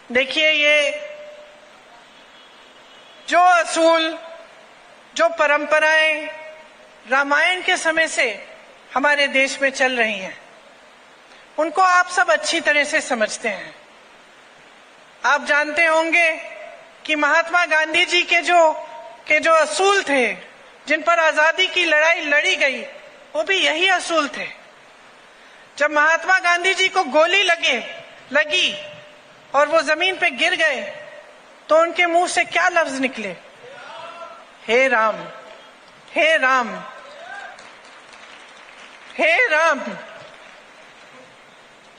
देखिए, ये जो असूल, जो परंपराएं रामायण के समय से हमारे देश में चल रही हैं, उनको आप सब अच्छी तरह से समझते हैं। आप जानते होंगे कि महात्मा गांधी जी के जो असूल थे, जिन पर आजादी की लड़ाई लड़ी गई, वो भी यही असूल थे। जब महात्मा गांधी जी को गोली लगी और वो जमीन पे गिर गए, तो उनके मुंह से क्या लफ्ज निकले? हे राम, हे राम, हे राम।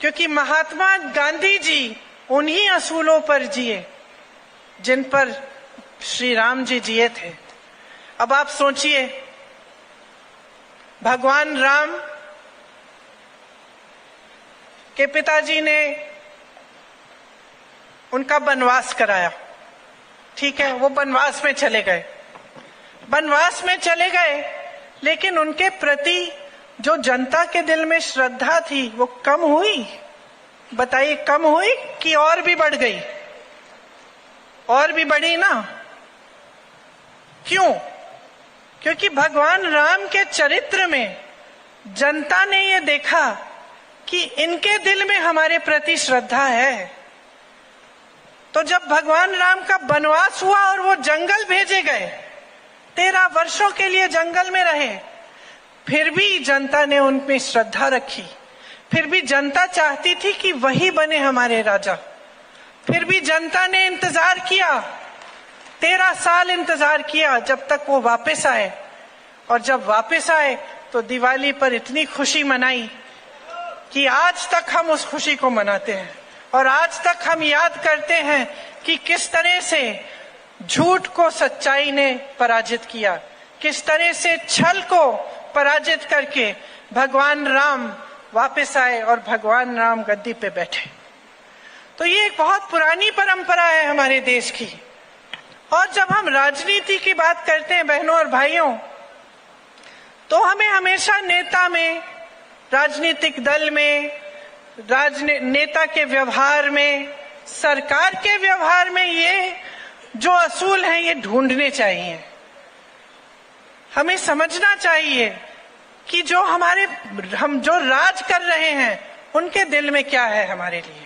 क्योंकि महात्मा गांधी जी उन्हीं असूलों पर जिए जिन पर श्री राम जी जिए थे। अब आप सोचिए, भगवान राम के पिताजी ने उनका वनवास कराया, ठीक है, वो वनवास में चले गए, वनवास में चले गए, लेकिन उनके प्रति जो जनता के दिल में श्रद्धा थी वो कम हुई? बताइए, कम हुई कि और भी बढ़ गई? और भी बढ़ी ना। क्यों? क्योंकि भगवान राम के चरित्र में जनता ने ये देखा कि इनके दिल में हमारे प्रति श्रद्धा है। तो जब भगवान राम का वनवास हुआ और वो जंगल भेजे गए, 13 वर्षों के लिए जंगल में रहे, फिर भी जनता ने उनमें श्रद्धा रखी। फिर भी जनता चाहती थी कि वही बने हमारे राजा। फिर भी जनता ने इंतजार किया, 13 साल इंतजार किया, जब तक वो वापस आए। और जब वापस आए तो दिवाली पर इतनी खुशी मनाई कि आज तक हम उस खुशी को मनाते हैं। और आज तक हम याद करते हैं कि किस तरह से झूठ को सच्चाई ने पराजित किया, किस तरह से छल को पराजित करके भगवान राम वापस आए और भगवान राम गद्दी पे बैठे। तो ये एक बहुत पुरानी परंपरा है हमारे देश की। और जब हम राजनीति की बात करते हैं बहनों और भाइयों, तो हमें हमेशा नेता में, राजनीतिक दल में, नेता के व्यवहार में, सरकार के व्यवहार में ये जो असूल हैं ये ढूंढने चाहिए। हमें समझना चाहिए कि हम जो राज कर रहे हैं उनके दिल में क्या है हमारे लिए।